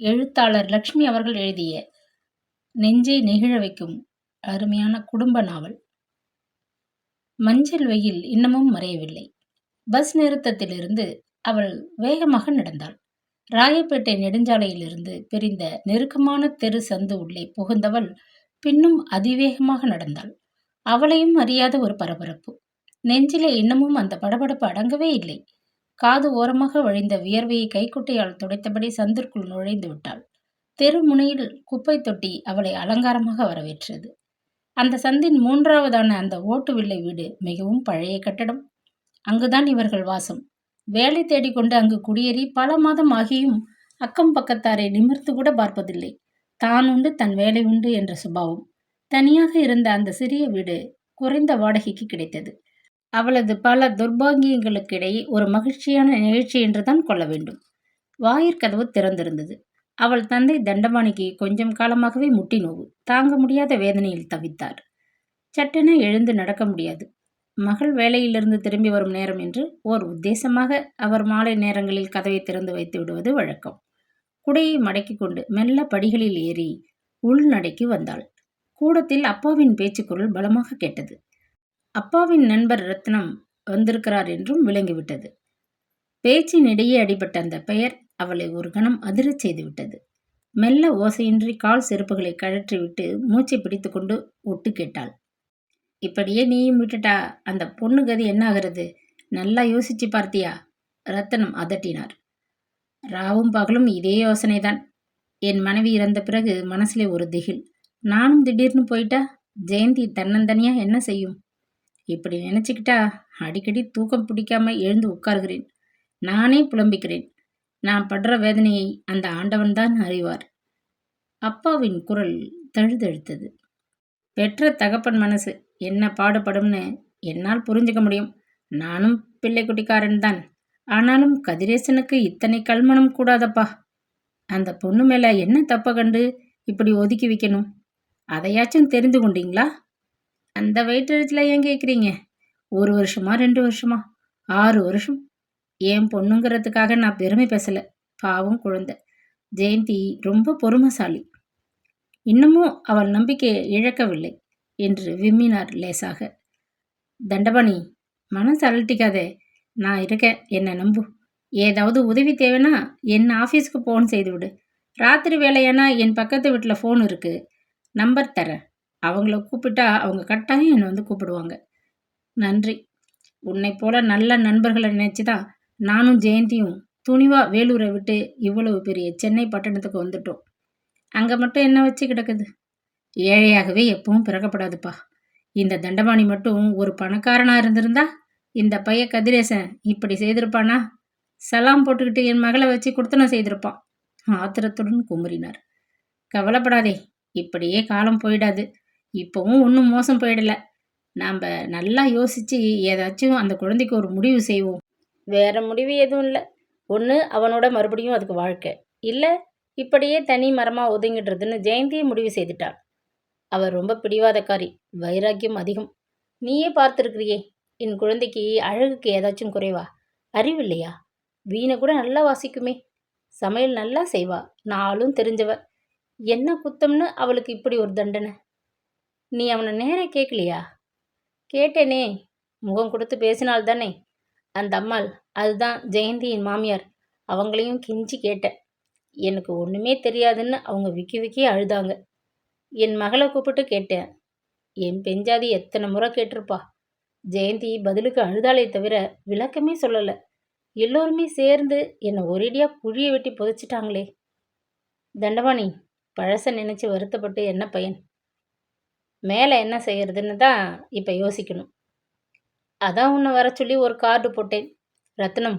எழுத்தாளர் லக்ஷ்மி அவர்கள் எழுதிய நெஞ்சை நெகிழ வைக்கும் அருமையான குடும்ப நாவல். மஞ்சள் வெயில் இன்னமும் மறையவில்லை. பஸ் நிறுத்தத்திலிருந்து அவள் வேகமாக நடந்தாள். ராயப்பேட்டை நெடுஞ்சாலையிலிருந்து பிரிந்த நெருக்கமான தெரு சந்து உள்ளே புகுந்தவள் பின்னும் அதிவேகமாக நடந்தாள். அவளையும் அறியாத ஒரு பரபரப்பு. நெஞ்சிலே இன்னமும் அந்த படபடப்பு அடங்கவே இல்லை. காது ஓரமாக வழிந்த வியர்வையை கைக்குட்டையால் துடைத்தபடி சந்திற்குள் நுழைந்து விட்டாள். தெரு முனையில் குப்பை தொட்டி அவளை அலங்காரமாக வரவேற்றது. அந்த சந்தின் மூன்றாவதான அந்த ஓட்டு வில்லை வீடு மிகவும் பழைய கட்டடம். அங்குதான் இவர்கள் வாசம். வேலை தேடிக்கொண்டு அங்கு குடியேறி பல மாதம் ஆகியும் அக்கம் பக்கத்தாரை நிமிர்ந்து கூட பார்ப்பதில்லை. தான் உண்டு தன் வேலை உண்டு என்ற சுபாவம். தனியாக இருந்த அந்த சிறிய வீடு குறைந்த வாடகைக்கு கிடைத்தது. அவளது பல துர்பாகியங்களுக்கிடையே ஒரு மகிழ்ச்சியான நிகழ்ச்சி என்றுதான் கொள்ள வேண்டும். வாயிற்கதவு திறந்திருந்தது. அவள் தந்தை தண்டபாணிக்கு கொஞ்சம் காலமாகவே முட்டி நோவு. தாங்க முடியாத வேதனையில் தவித்தார். சட்டென எழுந்து நடக்க முடியாது. மகள் வேலையிலிருந்து திரும்பி வரும் நேரம் என்று ஓர் உத்தேசமாக அவர் மாலை நேரங்களில் கதவை திறந்து வைத்து விடுவது வழக்கம். குடையை மடக்கி கொண்டு மெல்ல படிகளில் ஏறி உள்நடைக்கு வந்தாள். கூடத்தில் அப்பாவின் பேச்சுக்குரல் பலமாக கேட்டது. அப்பாவின் நண்பர் ரத்னம் வந்திருக்கிறார் என்றும் விளங்கிவிட்டது. பேச்சினிடையே அடிபட்ட அந்த பெயர் அவளை ஒரு கணம் அதிரச் செய்துவிட்டது. மெல்ல ஓசையின்றி கால் செருப்புகளை கழற்றிவிட்டு மூச்சை பிடித்து கொண்டு ஒட்டு கேட்டாள். இப்படியே நீயும் விட்டுட்டா அந்த பொண்ணு கதி என்ன ஆகிறது? நல்லா யோசிச்சு பார்த்தியா? ரத்தனம் அதட்டினார். ராவும் பகலும் இதே யோசனைதான். என் மனைவி இறந்த பிறகு மனசுல ஒரு திகில். நானும் திடீர்னு போயிட்டா ஜெயந்தி தன்னந்தனியா என்ன செய்யும்? இப்படி நினைச்சுக்கிட்டா அடிக்கடி தூக்கம் பிடிக்காம எழுந்து உட்கார்கிறேன். நானே புலம்பிக்கிறேன். நான் படுற வேதனையை அந்த ஆண்டவன்தான் அறிவார். அப்பாவின் குரல் தழுதழுத்தது. பெற்ற தகப்பன் மனசு என்ன பாடுபடும்னு என்னால் புரிஞ்சுக்க முடியும். நானும் பிள்ளை குட்டிக்காரன் தான். ஆனாலும் கதிரேசனுக்கு இத்தனை கல்மணம் கூடாதப்பா. அந்த பொண்ணு மேல என்ன தப்ப கண்டு இப்படி ஒதுக்கி வைக்கணும்? அதையாச்சும் தெரிந்து கொண்டீங்களா? அந்த வயிற்றெழுத்துல ஏன் கேட்குறீங்க? 1 வருஷமா 2 வருஷமா 6 வருஷம். என் பொண்ணுங்கிறதுக்காக நான் பெருமை பேசல. பாவம் குழந்தை. ஜெயந்தி ரொம்ப பொறுமைசாலி. இன்னமும் அவள் நம்பிக்கையை இழக்கவில்லை என்று விம்மினார் லேசாக. தண்டபாணி, மனசு அலட்டிக்காதே. நான் இருக்கேன், என்னை நம்பு. ஏதாவது உதவி தேவைன்னா என் ஆஃபீஸ்க்கு ஃபோன் செய்து விடு. ராத்திரி வேலையானா என் பக்கத்து வீட்டில் ஃபோன் இருக்கு, நம்பர் தரேன். அவங்கள கூப்பிட்டா அவங்க கட்டாயம் என்னை வந்து கூப்பிடுவாங்க. நன்றி. உன்னை போல நல்ல நண்பர்களை நினைச்சு தான் நானும் ஜெயந்தியும் துணிவா வேலூரை விட்டு இவ்வளவு பெரிய சென்னை பட்டணத்துக்கு வந்துட்டோம். அங்கே மட்டும் என்ன வச்சு கிடக்குது? ஏழையாகவே எப்பவும் பிறக்கப்படாதுப்பா. இந்த தண்டபாணி மட்டும் ஒரு பணக்காரனா இருந்திருந்தா இந்த பைய கதிரேசன் இப்படி செய்திருப்பானா? சலாம் போட்டுக்கிட்டு என் மகளை வச்சு கொடுத்தனம் செய்திருப்பான். ஆத்திரத்துடன் குமுறினார். கவலைப்படாதே, இப்படியே காலம் போயிடாது. இப்பவும் ஒன்றும் மோசம் போயிடல. நாம் நல்லா யோசிச்சு ஏதாச்சும் அந்த குழந்தைக்கு ஒரு முடிவு செய்வோம். வேற முடிவு எதுவும் இல்லை. ஒன்று அவனோட மறுபடியும் அதுக்கு வாழ்க்கை, இல்லை இப்படியே தனி மரமாக ஒதுங்கிடுறதுன்னு ஜெயந்தியை முடிவு செய்துட்டாள். அவர் ரொம்ப பிடிவாதக்காரி, வைராக்கியம் அதிகம். நீயே பார்த்துருக்கிறியே, என் குழந்தைக்கு அழகுக்கு ஏதாச்சும் குறைவா? அறிவில்லையா? வீணை கூட நல்லா வாசிக்குமே, சமையல் நல்லா செய்வா, நாளும் தெரிஞ்சவ. என்ன குத்தம்னு அவளுக்கு இப்படி ஒரு தண்டனை? நீ அவனை நேராக கேட்கலையா? கேட்டேனே, முகம் கொடுத்து பேசினால்தானே அந்த அம்மாள். அதுதான் ஜெயந்தியின் மாமியார். அவங்களையும் கெஞ்சி கேட்டேன். எனக்கு ஒன்றுமே தெரியாதுன்னு அவங்க விக்கி விக்கி அழுதாங்க. என் மகளை கூப்பிட்டு கேட்டேன். என் பெஞ்சாதி எத்தனை முறை கேட்டிருப்பா. ஜெயந்தி பதிலுக்கு அழுதாலே தவிர விளக்கமே சொல்லலை. எல்லோருமே சேர்ந்து என்னை ஒரேடியாக குழியை வெட்டி புதைச்சிட்டாங்களே. தண்டபாணி, பழச நினச்சி வருத்தப்பட்டு என்ன பயன்? மேலே என்ன செய்யறதுன்னு தான் இப்போ யோசிக்கணும். அதான் உன்னை வர சொல்லி ஒரு கார்டு போட்டேன். ரத்னம்,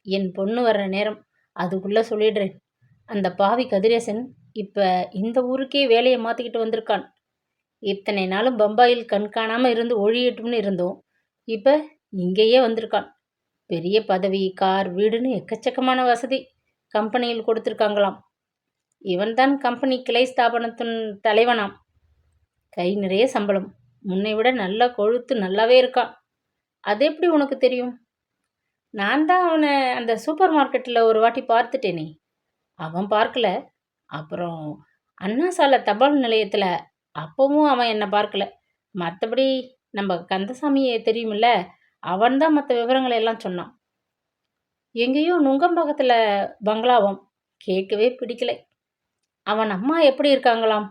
என் பொண்ணு வர்ற நேரம் அதுக்குள்ளே சொல்லிடுறேன். அந்த பாவி கதிரேசன் இப்போ இந்த ஊருக்கே வேலையை மாற்றிக்கிட்டு வந்திருக்கான். இத்தனை நாளும் பம்பாயில் கண்காணாமல் இருந்து ஒழியட்டும்னு இருந்தோம். இப்போ இங்கேயே வந்திருக்கான். பெரிய பதவி, கார், வீடுன்னு எக்கச்சக்கமான வசதி கம்பெனியில் கொடுத்துருக்காங்களாம். இவன்தான் கம்பெனி கிளை ஸ்தாபனத்தின் தலைவனாம். கை நிறைய சம்பளம். முன்னை விட நல்லா கொழுத்து நல்லாவே இருக்கான். அது எப்படி உனக்கு தெரியும்? நான் தான் அவனை அந்த சூப்பர் மார்க்கெட்டில் ஒரு வாட்டி பார்த்துட்டேனே. அவன் பார்க்கல, அப்புறம் அண்ணா சாலை தபால் நிலையத்துல அப்பவும் அவன் என்ன பார்க்கல. மத்தபடி நம்ம கந்தசாமிய தெரியுமில்ல, அவன் தான் மத்த விவரங்கள எல்லாம் சொன்னான். எங்கேயோ நுங்கம்பாக்கத்துல பங்களாவாம். கேட்கவே பிடிக்கலை. அவன் அம்மா எப்படி இருக்காங்களாம்?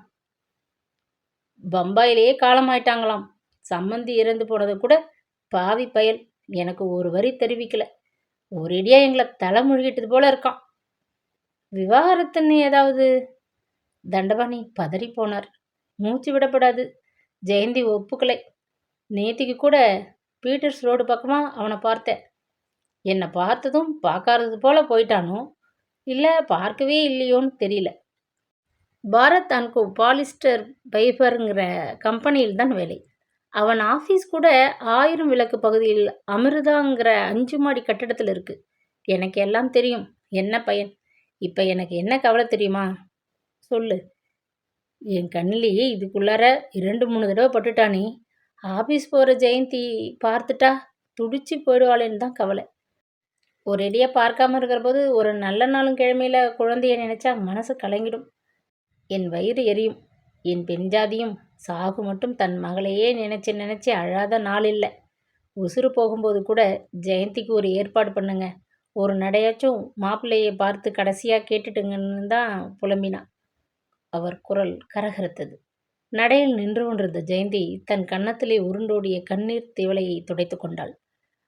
பம்பாயிலேயே காலமாயிட்டாங்களாம். சம்மந்தி இறந்து போனது கூட பாவி பயல் எனக்கு ஒரு வரி தெரிவிக்கல. ஒரேடியா எங்கள தலை முழுகிட்டது போல இருக்கான். விவாகரத்துன்னு ஏதாவது? தண்டபாணி பதறி போனார். மூச்சு விடப்படாது. ஜெயந்தி ஒப்புக்கலை. நேத்திக்கு கூட பீட்டர்ஸ் ரோடு பக்கமா அவனை பார்த்தேன். என்னை பார்த்ததும் பார்க்காதது போல போயிட்டானோ இல்லை பார்க்கவே இல்லையோன்னு தெரியல. பாரத் அன்கோ பாலிஸ்டர் பைபருங்கிற கம்பெனியில் தான் வேலை. அவன் ஆஃபீஸ் கூட 1000 விளக்கு பகுதியில் அமிர்தாங்கிற 5 மாடி கட்டடத்தில் இருக்கு. எனக்கு எல்லாம் தெரியும். என்ன பயன்? இப்போ எனக்கு என்ன கவலை தெரியுமா? சொல்லு. என் கண்ணிலேயே இதுக்குள்ளார 2-3 தடவை பட்டுட்டானே. ஆஃபீஸ் போகிற ஜெயந்தி பார்த்துட்டா துடிச்சு போயிடுவாளேன்னு தான் கவலை. ஒரேடியாக பார்க்காம இருக்கிற போது ஒரு நல்ல நாளும் கிழமையில குழந்தைய நினைச்சா மனசு கலங்கிடும். என் வயிறு எரியும். என் பெண் ஜாதியும் சாகு மட்டும் தன் மகளையே நினைச்சு நினைச்சு அழாத நாள் இல்லை. உசுறு போகும்போது கூட ஜெயந்திக்கு ஒரு ஏற்பாடு பண்ணுங்க. ஒரு நடையாச்சும் மாப்பிள்ளையை பார்த்து கடைசியாக கேட்டுட்டுங்கன்னு தான் புலம்பினா. அவர் குரல் கரகரத்தது. நடையில் நின்று கொண்டிருந்த ஜெயந்தி தன் கன்னத்திலே உருண்டோடிய கண்ணீர் திவலையை துடைத்து கொண்டாள்.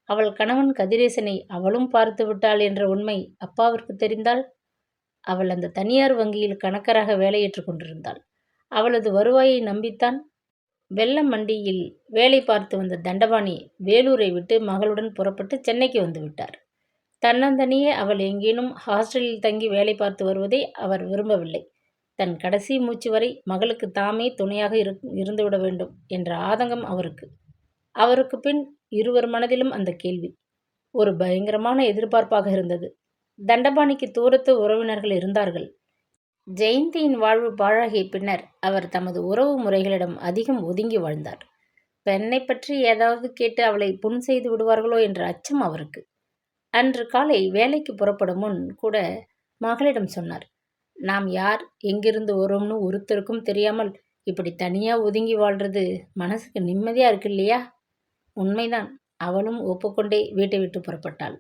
அவள் கணவன் கதிரேசனை அவளும் பார்த்து விட்டாள் என்ற உண்மை அப்பாவிற்கு தெரிந்தால்? அவள் அந்த தனியார் வங்கியில் கணக்கராக வேலையேற்று கொண்டிருந்தாள். அவளது வருவாயை நம்பித்தான் வெள்ளம் மண்டியில் வேலை பார்த்து வந்த தண்டபாணி வேலூரை விட்டு மகளுடன் புறப்பட்டு சென்னைக்கு வந்து விட்டார். தன்னந்தனியே அவள் எங்கேனும் ஹாஸ்டலில் தங்கி வேலை பார்த்து வருவதை அவர் விரும்பவில்லை. தன் கடைசி மூச்சு வரை மகளுக்கு தாமே துணையாக இருந்துவிட வேண்டும் என்ற ஆதங்கம் அவருக்கு. அவருக்கு பின் இருவர் மனதிலும் அந்த கேள்வி ஒரு பயங்கரமான எதிர்பார்ப்பாக இருந்தது. தண்டபாணிக்கு தூரத்து உறவினர்கள் இருந்தார்கள். ஜெயந்தியின் வாழ்வு பாழாகிய பின்னர் அவர் தமது உறவு முறைகளிடம் அதிகம் ஒதுங்கி வாழ்ந்தார். பெண்ணை பற்றி ஏதாவது கேட்டு அவளை புண் செய்து விடுவார்களோ என்ற அச்சம் அவருக்கு. அன்று காலை வேலைக்கு புறப்படும் முன் கூட மகளிடம் சொன்னார். நாம் யார், எங்கிருந்து வரோம்னு ஒருத்தருக்கும் தெரியாமல் இப்படி தனியா ஒதுங்கி வாழ்றது மனசுக்கு நிம்மதியா இருக்கு இல்லையா? உண்மைதான். அவளும் ஒப்புக்கொண்டே வீட்டை விட்டு புறப்பட்டாள்.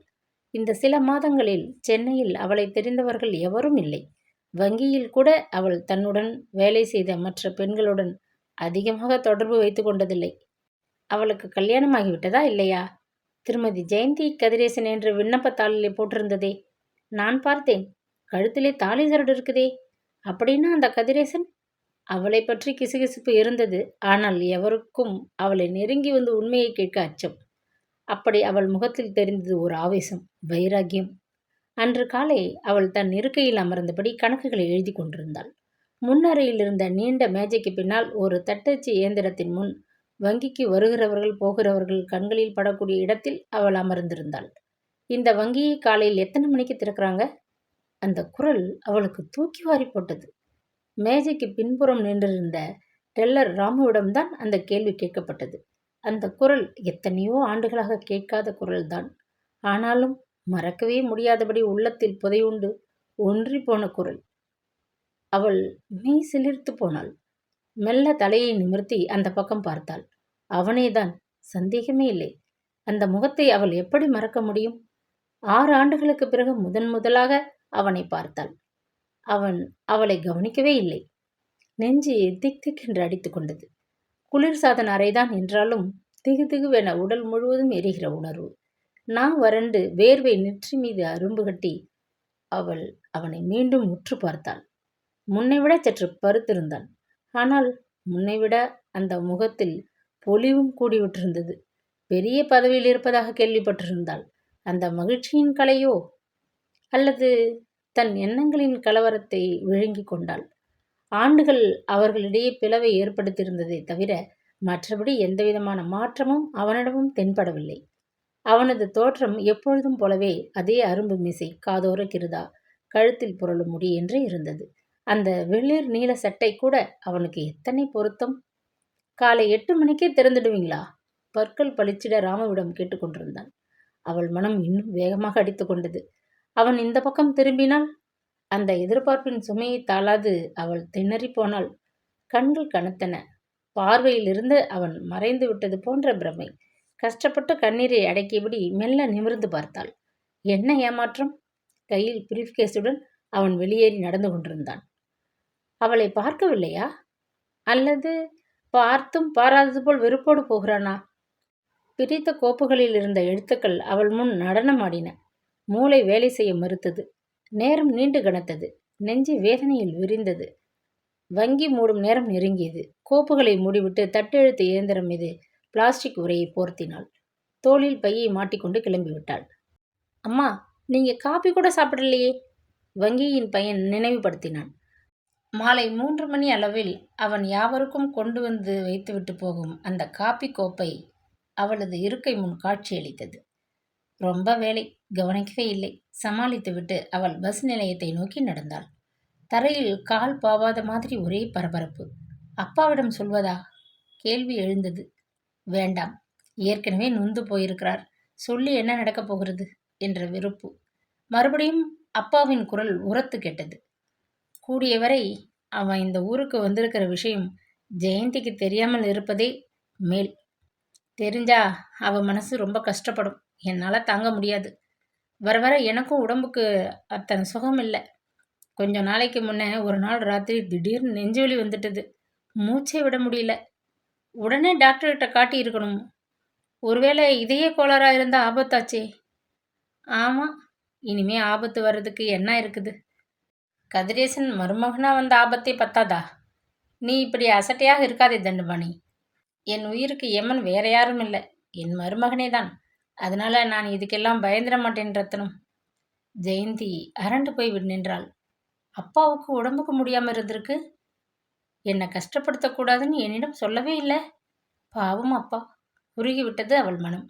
இந்த சில மாதங்களில் சென்னையில் அவளை தெரிந்தவர்கள் எவரும் இல்லை. வங்கியில் கூட அவள் தன்னுடன் வேலை செய்த மற்ற பெண்களுடன் அதிகமாக தொடர்பு வைத்து கொண்டதில்லை. அவளுக்கு கல்யாணமாகிவிட்டதா இல்லையா? திருமதி ஜெயந்தி கதிரேசன் என்று விண்ணப்பத்தாளிலே போட்டிருந்ததே. நான் பார்த்தேன். கழுத்திலே தாலி சரடு இருக்குதே. அப்படின்னா அந்த கதிரேசன்? அவளை பற்றி கிசுகிசுப்பு இருந்தது. ஆனால் எவருக்கும் அவளை நெருங்கி வந்து உண்மையை கேட்க அச்சம். அப்படி அவள் முகத்தில் தெரிந்தது ஒரு ஆவேசம், வைராக்கியம். அன்று காலை அவள் தன் இருக்கையில் அமர்ந்தபடி கணக்குகளை எழுதி கொண்டிருந்தாள். முன்னறையில் இருந்த நீண்ட மேஜைக்கு பின்னால் ஒரு தட்டச்சு இயந்திரத்தின் முன் வங்கிக்கு வருகிறவர்கள் போகிறவர்கள் கண்களில் படக்கூடிய இடத்தில் அவள் அமர்ந்திருந்தாள். இந்த வங்கியை காலையில் எத்தனை மணிக்கு திறக்கிறாங்க? அந்த குரல் அவளுக்கு தூக்கி வாரி போட்டது. மேஜைக்கு பின்புறம் நின்றிருந்த டெல்லர் ராமுவிடம்தான் அந்த கேள்வி கேட்கப்பட்டது. அந்த குரல் எத்தனையோ ஆண்டுகளாக கேட்காத குரல்தான். ஆனாலும் மறக்கவே முடியாதபடி உள்ளத்தில் புதையுண்டு ஒன்றி போன குரல். அவள் மெய் சிலிர்த்து போனாள். மெல்ல தலையை நிமிர்த்தி அந்த பக்கம் பார்த்தாள். அவனேதான், சந்தேகமே இல்லை. அந்த முகத்தை அவள் எப்படி மறக்க முடியும்? 6 ஆண்டுகளுக்கு பிறகு முதலாக அவனை பார்த்தாள். அவன் அவளை கவனிக்கவே இல்லை. நெஞ்சு திக் திக் என்று அடித்து கொண்டது. குளிர்சாதன அறைதான் என்றாலும் திகு திகுவென உடல் முழுவதும் எரிகிற உணர்வு. வறண்டு வேர்வை நெற்றி மீது அரும்பு கட்டி அவள் அவனை மீண்டும் உற்று பார்த்தாள். முன்னைவிட சற்று பருத்திருந்தான். ஆனால் முன்னைவிட அந்த முகத்தில் பொலிவும் கூடிவிட்டிருந்தது. பெரிய பதவியில் இருப்பதாக கேள்விப்பட்டிருந்தாள். அந்த மகிழ்ச்சியின் கலையோ அல்லது தன் எண்ணங்களின் கலவரத்தை விழுங்கிக் கொண்டாள். ஆண்டுகள் அவர்களிடையே பிளவை ஏற்படுத்தியிருந்ததை தவிர மற்றபடி எந்தவிதமான மாற்றமும் அவனிடமும் தென்படவில்லை. அவனது தோற்றம் எப்பொழுதும் போலவே அதே அரும்பு மீசை, காதோர கிருதா, கழுத்தில் புரளும் முடி என்றே இருந்தது. அந்த வெளிர் நீல சட்டை கூட அவனுக்கு எத்தனை பொருத்தம்! காலை 8 மணிக்கே திறந்துடுவீங்களா? பற்கள் பளிச்சிட ராமுவிடம் கேட்டுக்கொண்டிருந்தான். அவள் மனம் இன்னும் வேகமாக அடித்து கொண்டது. அவன் இந்த பக்கம் திரும்பினால் அந்த எதிர்பார்ப்பின் சுமையை தாளாது அவள் திணறிப் போனாள். கண்கள் கனத்தன. பார்வையிலிருந்து அவன் மறைந்து விட்டது போன்ற பிரமை. கஷ்டப்பட்டு கண்ணீரை அடக்கியபடி மெல்ல நிமிர்ந்து பார்த்தாள். என்ன ஏமாற்றம்! கையில் பிரீஃப்கேஸுடன் அவன் வெளியேறி நடந்து கொண்டிருந்தான். அவளை பார்க்கவில்லையா? அல்லது பார்த்தும் பாராதது போல் வெறுப்போடு போகிறானா? பிரித்த கோப்புகளில் இருந்த எழுத்துக்கள் அவள் முன் நடனமாடின. மூளை வேலை செய்ய மறுத்தது. நேரம் நீண்டு கனத்தது. நெஞ்சு வேதனையில் விரிந்தது. வங்கி மூடும் நேரம் நெருங்கியது. கோப்புகளை மூடிவிட்டு தட்டெழுத்து இயந்திரம் மீது பிளாஸ்டிக் உரையை போர்த்தினாள். தோளில் பையை மாட்டிக்கொண்டு கிளம்பிவிட்டாள். அம்மா, நீங்க காபி கூட சாப்பிடலையே? வங்கியின் பையன் நினைவுபடுத்தினான். மாலை 3 மணி அளவில் அவன் யாவருக்கும் கொண்டு வந்து வைத்துவிட்டு போகும் அந்த காப்பி கோப்பை அவளது இருக்கை முன் காட்சியளித்தது. ரொம்ப வேலை, கவனிக்கவே இல்லை. சமாளித்துவிட்டு அவள் பஸ் நிலையத்தை நோக்கி நடந்தாள். தரையில் கால் பாவாத மாதிரி ஒரே பரபரப்பு. அப்பாவிடம் சொல்வதா? கேள்வி எழுந்தது. வேண்டாம், ஏற்கனவே நொந்து போயிருக்கிறார், சொல்லி என்ன நடக்கப் போகிறது என்ற வெறுப்பு. மறுபடியும் அப்பாவின் குரல் உரத்து கேட்டது. கூடியவரை அவன் இந்த ஊருக்கு வந்திருக்கிற விஷயம் ஜெயந்திக்கு தெரியாமல் இருப்பதே மேல். தெரிஞ்சா அவ மனசு ரொம்ப கஷ்டப்படும். என்னால் தாங்க முடியாது. வர வர எனக்கும் உடம்புக்கு அத்தனை சுகம் இல்லை. கொஞ்ச நாளைக்கு முன்னே ஒரு நாள் ராத்திரி திடீர்னு நெஞ்சுவலி வந்துட்டது. மூச்சே விட முடியல. உடனே டாக்டர்கிட்ட காட்டி இருக்கணும். ஒருவேளை இதய கோளாறாக இருந்தால் ஆபத்தாச்சே. ஆமாம், இனிமே ஆபத்து வர்றதுக்கு என்ன இருக்குது? கதிரேசன் மருமகனா வந்த ஆபத்தே பத்தாதா? நீ இப்படி அசட்டையாக இருக்காதே தண்டபாணி. என் உயிருக்கு எமன் வேற யாரும் இல்லை, என் மருமகனே தான். அதனால நான் இதுக்கெல்லாம் பயந்துட மாட்டேன் ரத்தனம். ஜெயந்தி அரண்டு போய் நின்றாள். அப்பாவுக்கு உடம்புக்கு முடியாமல் இருந்திருக்கு. என்னை கஷ்டப்படுத்தக்கூடாதுன்னு என்னிடம் சொல்லவே இல்லை. பாவம் அப்பா. உருகிவிட்டது அவள் மனம்.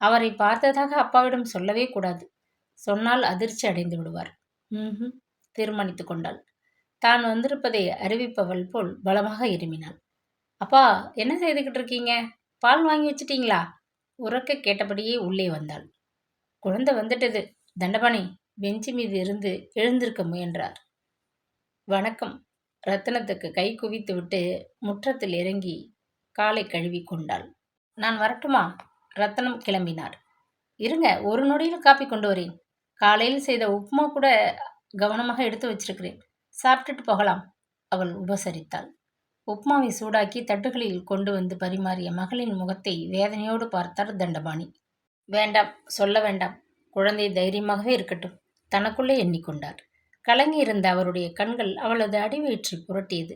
அவரை பார்த்ததாக அப்பாவிடம் சொல்லவே கூடாது. சொன்னால் அதிர்ச்சி அடைந்து விடுவார். தீர்மானித்து கொண்டாள். தான் வந்திருப்பதை அறிவிப்பவள் போல் பலமாக இருமினாள். அப்பா, என்ன செய்துக்கிட்டு இருக்கீங்க? பால் வாங்கி வச்சிட்டீங்களா? உறக்க கேட்டபடியே உள்ளே வந்தாள். குழந்தை வந்துட்டது. தண்டபாணி பெஞ்சு மீது இருந்து எழுந்திருக்க முயன்றார். வணக்கம். ரத்தினத்துக்கு கை குவித்து விட்டு முற்றத்தில் இறங்கி காலை கழுவி கொண்டாள். நான் வரட்டுமா? ரத்தனம் கிளம்பினார். இருங்க, ஒரு நொடியில் காப்பி கொண்டு வரேன். காலையில் செய்த உப்புமா கூட கவனமாக எடுத்து வச்சிருக்கிறேன். சாப்பிட்டுட்டு போகலாம், அவள் உபசரித்தாள். உப்மாவை சூடாக்கி தட்டுகளில் கொண்டு வந்து பரிமாறிய மகளின் முகத்தை வேதனையோடு பார்த்தார் தண்டபாணி. வேண்டாம், சொல்ல வேண்டாம். குழந்தை தைரியமாகவே இருக்கட்டும், தனக்குள்ளே எண்ணிக்கொண்டார். கலங்கியிருந்த அவருடைய கண்கள் அவளது அடிவயிற்றை புரட்டியது.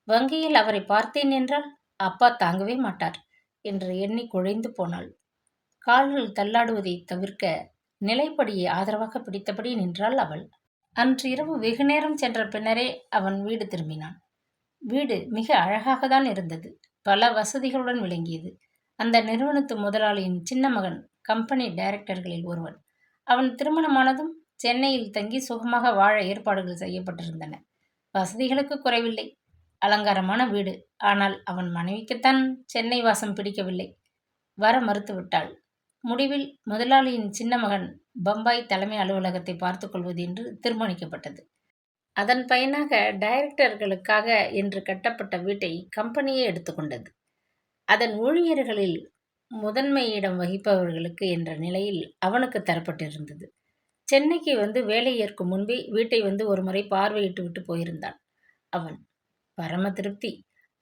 வங்கியில் அவரை பார்த்தேன் என்றால் அப்பா தாங்கவே மாட்டார் என்று எண்ணி குழைந்து போனாள். கால்கள் தள்ளாடுவதை தவிர்க்க நிலைப்படியை ஆதரவாக பிடித்தபடி நின்றாள் அவள். அன்று இரவு வெகு நேரம் சென்ற பின்னரே அவன் வீடு திரும்பினான். வீடு மிக அழகாகத்தான் இருந்தது. பல வசதிகளுடன் விளங்கியது. அந்த நிறுவனத்து முதலாளியின் சின்ன மகன் கம்பெனி டைரக்டர்களில் ஒருவன். அவன் திருமணமானதும் சென்னையில் தங்கி சுகமாக வாழ ஏற்பாடுகள் செய்யப்பட்டிருந்தன. வசதிகளுக்கு குறைவில்லை. அலங்காரமான வீடு. ஆனால் அவன் மனைவிக்குத்தான் சென்னை வாசம் பிடிக்கவில்லை. வர மறுத்துவிட்டாள். முடிவில் முதலாளியின் சின்ன மகன் பம்பாய் தலைமை அலுவலகத்தை பார்த்து கொள்வது என்று தீர்மானிக்கப்பட்டது. அதன் பயனாக டைரக்டர்களுக்காக என்று கட்டப்பட்ட வீட்டை கம்பெனியே எடுத்துக்கொண்டது. அதன் ஊழியர்களில் முதன்மையிடம் வகிப்பவர்களுக்கு என்ற நிலையில் அவனுக்கு தரப்பட்டிருந்தது. சென்னைக்கு வந்து வேலை ஏற்கும் முன்பே வீட்டை வந்து ஒரு முறை பார்வையிட்டு விட்டு போயிருந்தான் அவன். பரம திருப்தி.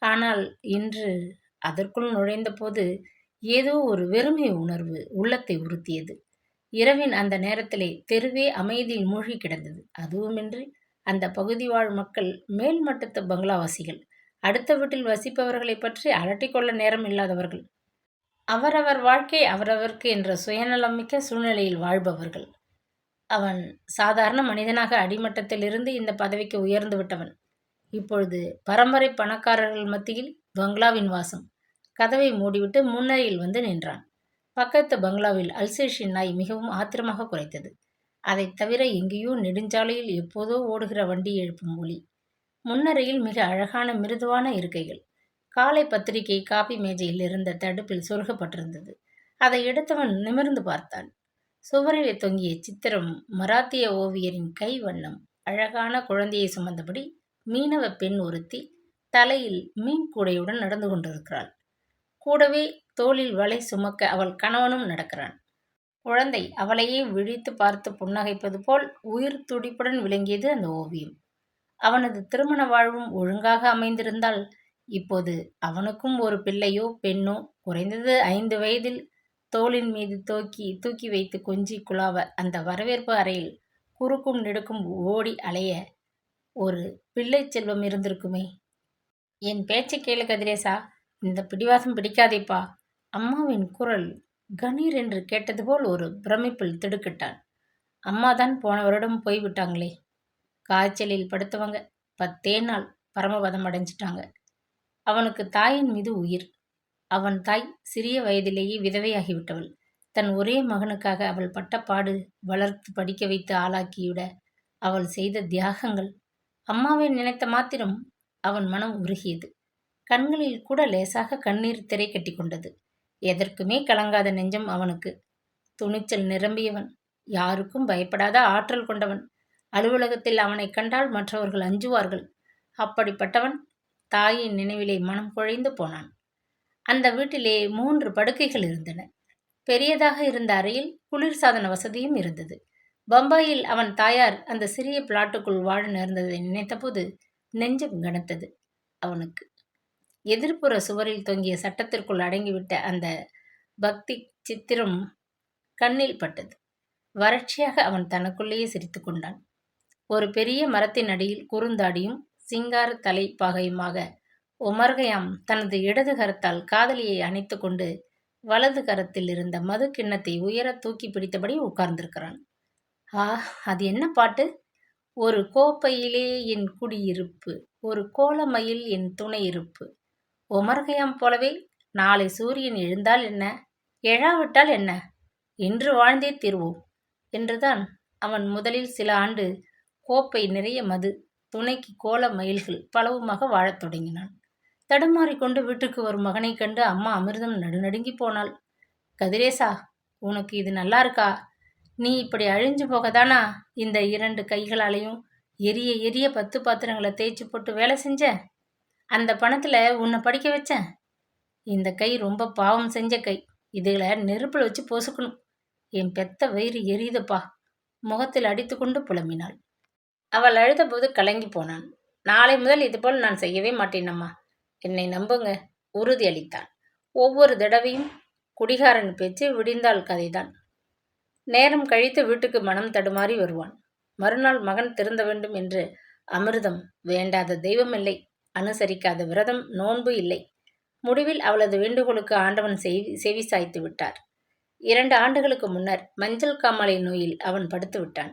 ஆனால் இன்று அதற்குள் நுழைந்த போது ஏதோ ஒரு வெறுமை உணர்வு உள்ளத்தை உறுத்தியது. இரவின் அந்த நேரத்திலே தெருவே அமைதியில் மூழ்கி கிடந்தது. அதுவுமின்றி அந்த பகுதி வாழ் மக்கள் மேல் மட்டத்து பங்களாவாசிகள். அடுத்த வீட்டில் வசிப்பவர்களை பற்றி அலட்டிக்கொள்ள நேரம் இல்லாதவர்கள். அவரவர் வாழ்க்கை அவரவர்க்கு என்ற சுயநலம் மிக்க சூழ்நிலையில் வாழ்பவர்கள். அவன் சாதாரண மனிதனாக அடிமட்டத்திலிருந்து இந்த பதவிக்கு உயர்ந்து விட்டவன். இப்பொழுது பரம்பரை பணக்காரர்கள் மத்தியில் பங்களாவின் வாசம். கதவை மூடிவிட்டு முன்னரையில் வந்து நின்றான். பக்கத்து பங்களாவில் அல்சேஷின் நாய் மிகவும் ஆத்திரமாக குரைத்தது. அதைத் தவிர எங்கேயோ நெடுஞ்சாலையில் எப்போதோ ஓடுகிற வண்டி எழுப்பும் ஒலி. முன்னரையில் மிக அழகான மிருதுவான இருக்கைகள். காலை பத்திரிகை காபி மேஜையில் இருந்த தடுப்பில் சொருகப்பட்டிருந்தது. அதை எடுத்தவன் நிமிர்ந்து பார்த்தான். சுவரிலே தொங்கிய சித்திரம் மராத்திய ஓவியரின் கை வண்ணம். அழகான குழந்தையை சுமந்தபடி மீனவ பெண் ஒருத்தி தலையில் மீன் கூடையுடன் நடந்து கொண்டிருக்கிறாள். கூடவே தோளில் வலை சுமக்க அவள் கணவனும் நடக்கிறான். குழந்தை அவளையே விழித்து பார்த்து புன்னகைப்பது போல் உயிர் துடிப்புடன் விளங்கியது அந்த ஓவியம். அவனது திருமண வாழ்வும் ஒழுங்காக அமைந்திருந்தால் இப்போது அவனுக்கும் ஒரு பிள்ளையோ பெண்ணோ குறைந்தது 5 வயதில் தோளின் மீது தூக்கி வைத்து கொஞ்சி குழாவ அந்த வரவேற்பு அறையில் குறுக்கும் நெடுக்கும் ஓடி அலைய ஒரு பிள்ளை செல்வம் இருந்திருக்குமே. என் பேச்சை கேளு கதிரேசா, இந்த பிடிவாசம் பிடிக்காதேப்பா. அம்மாவின் குரல் கணீர் என்று கேட்டது போல் ஒரு பிரமிப்பில் திடுக்கிட்டான். அம்மாதான் போன வருடம் போய்விட்டாங்களே. காய்ச்சலில் படுத்தவங்க 10 நாள் பரமபதம் அடைஞ்சிட்டாங்க. அவனுக்கு தாயின் மீது உயிர். அவன் தாய் சிறிய வயதிலேயே விதவையாகிவிட்டவள். தன் ஒரே மகனுக்காக அவள் பட்ட பாடு, வளர்த்து படிக்க வைத்து ஆளாக்கிவிட அவள் செய்த தியாகங்கள். அம்மாவை நினைத்த மாத்திரம் அவன் மனம் உருகியது. கண்களில் கூட லேசாக கண்ணீர் திரை கட்டி கொண்டது. எதற்குமே கலங்காத நெஞ்சம் அவனுக்கு. துணிச்சல் நிரம்பியவன், யாருக்கும் பயப்படாத ஆற்றல் கொண்டவன். அலுவலகத்தில் அவனை கண்டால் மற்றவர்கள் அஞ்சுவார்கள். அப்படிப்பட்டவன் தாயின் நினைவிலே மனம் குழைந்து போனான். அந்த வீட்டிலே 3 படுக்கைகள் இருந்தன. பெரியதாக இருந்த அறையில் குளிர்சாதன வசதியும் இருந்தது. பம்பாயில் அவன் தாயார் அந்த சிறிய பிளாட்டுக்குள் வாழ நேர்ந்ததை நினைத்தபோது நெஞ்சம் கனத்தது அவனுக்கு. எதிர்ப்புற சுவரில் தொங்கிய சட்டத்திற்குள் அடங்கிவிட்ட அந்த பக்தி சித்திரம் கண்ணில் பட்டது. வறட்சியாக அவன் தனக்குள்ளேயே சிரித்து கொண்டான். ஒரு பெரிய மரத்தின் அடியில் குறுந்தாடியும் சிங்கார தலைப்பாகையுமாக உமர்கயாம் தனது இடது கரத்தால் காதலியை அணைத்து கொண்டு வலது கரத்தில் இருந்த மது கிண்ணத்தை உயர தூக்கி பிடித்தபடி உட்கார்ந்திருக்கிறான். அது என்ன பாட்டு? ஒரு கோப்பையிலே என் குடியிருப்பு, ஒரு கோலமையில் என் துணை இருப்பு. உமர்கயாம் போலவே நாளை சூரியன் எழுந்தால் என்ன, எழாவிட்டால் என்ன, இன்று வாழ்ந்தே தீர்வோம் என்றுதான் அவன் முதலில் சில ஆண்டு கோப்பை நிறைய மது, துணைக்கு கோல மயில்கள் பலவுமாக வாழத் தொடங்கினான். தடுமாறிக்கொண்டு வீட்டுக்கு வரும் மகனைக் கண்டு அம்மா அமிர்தம் நடுநடுங்கி போனாள். கதிரேசா, உனக்கு இது நல்லா இருக்கா? நீ இப்படி அழிஞ்சு போகதானா இந்த 2 கைகளாலையும் எரிய எரிய 10 பாத்திரங்களை தேய்ச்சி போட்டு வேலை செஞ்ச? அந்த பணத்துல உன்னை படிக்க வச்சேன். இந்த கை ரொம்ப பாவம் செஞ்ச கை. இதுகளை நெருப்பில் வச்சு பொசுக்கணும். என் பெத்த வயிறு எரியுதுப்பா. முகத்தில் அடித்து கொண்டு புலம்பினாள். அவள் அழுதபோது கலங்கி போனான். நாளை முதல் இதுபோல் நான் செய்யவே மாட்டேனம்மா, என்னை நம்புங்க, உறுதி அளித்தான். ஒவ்வொரு தடவையும் குடிகாரன் பேச்சு விடிந்தால் கதைதான். நேரம் கழித்து வீட்டுக்கு மனம் தடுமாறி வருவான். மறுநாள் மகன் திருந்த வேண்டும் என்று அமிர்தம் வேண்டாத தெய்வமில்லை, அனுசரிக்காத விரதம் நோன்பு இல்லை. முடிவில் அவளது வேண்டுகோளுக்கு ஆண்டவன் செவி சாய்த்து விட்டார். 2 ஆண்டுகளுக்கு முன்னர் மஞ்சள் காமாலை நோயில் அவன் படுத்து விட்டான்.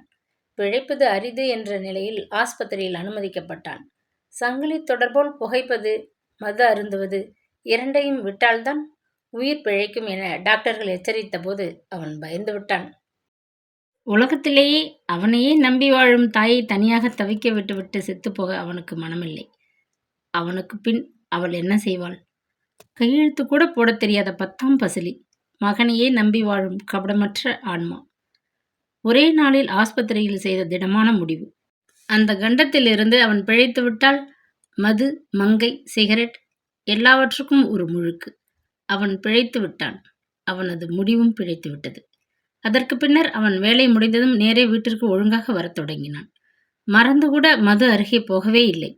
பிழைப்பது அரிது என்ற நிலையில் ஆஸ்பத்திரியில் அனுமதிக்கப்பட்டான். சங்கிலி தொடர்போல் புகைப்பது, மது அருந்துவது 2ஐயும் விட்டால்தான் உயிர் பிழைக்கும் என டாக்டர்கள் எச்சரித்த போது அவன் பயந்து விட்டான். உலகத்திலேயே அவனையே நம்பி வாழும் தாயை தனியாக தவிக்க விட்டுவிட்டு செத்துப்போக அவனுக்கு மனமில்லை. அவனுக்கு பின் அவள் என்ன செய்வாள்? கையெழுத்து கூட போடத் தெரியாத 10ஆம் பசிலி, மகனையே நம்பி வாழும் கபடமற்ற ஆன்மா. ஒரே நாளில் ஆஸ்பத்திரியில் செய்த திடமான முடிவு. அந்த கண்டத்திலிருந்து அவன் பிழைத்து விட்டால் மது, மங்கை, சிகரெட் எல்லாவற்றுக்கும் ஒரு முழுக்கு. அவன் பிழைத்து விட்டான். அவனது முடிவும் பிழைத்து விட்டது. அதற்கு பின்னர் அவன் வேலை முடிந்ததும் நேரே வீட்டிற்கு ஒழுங்காக வரத் தொடங்கினான். மறந்து கூட மது அருகே போகவே இல்லை.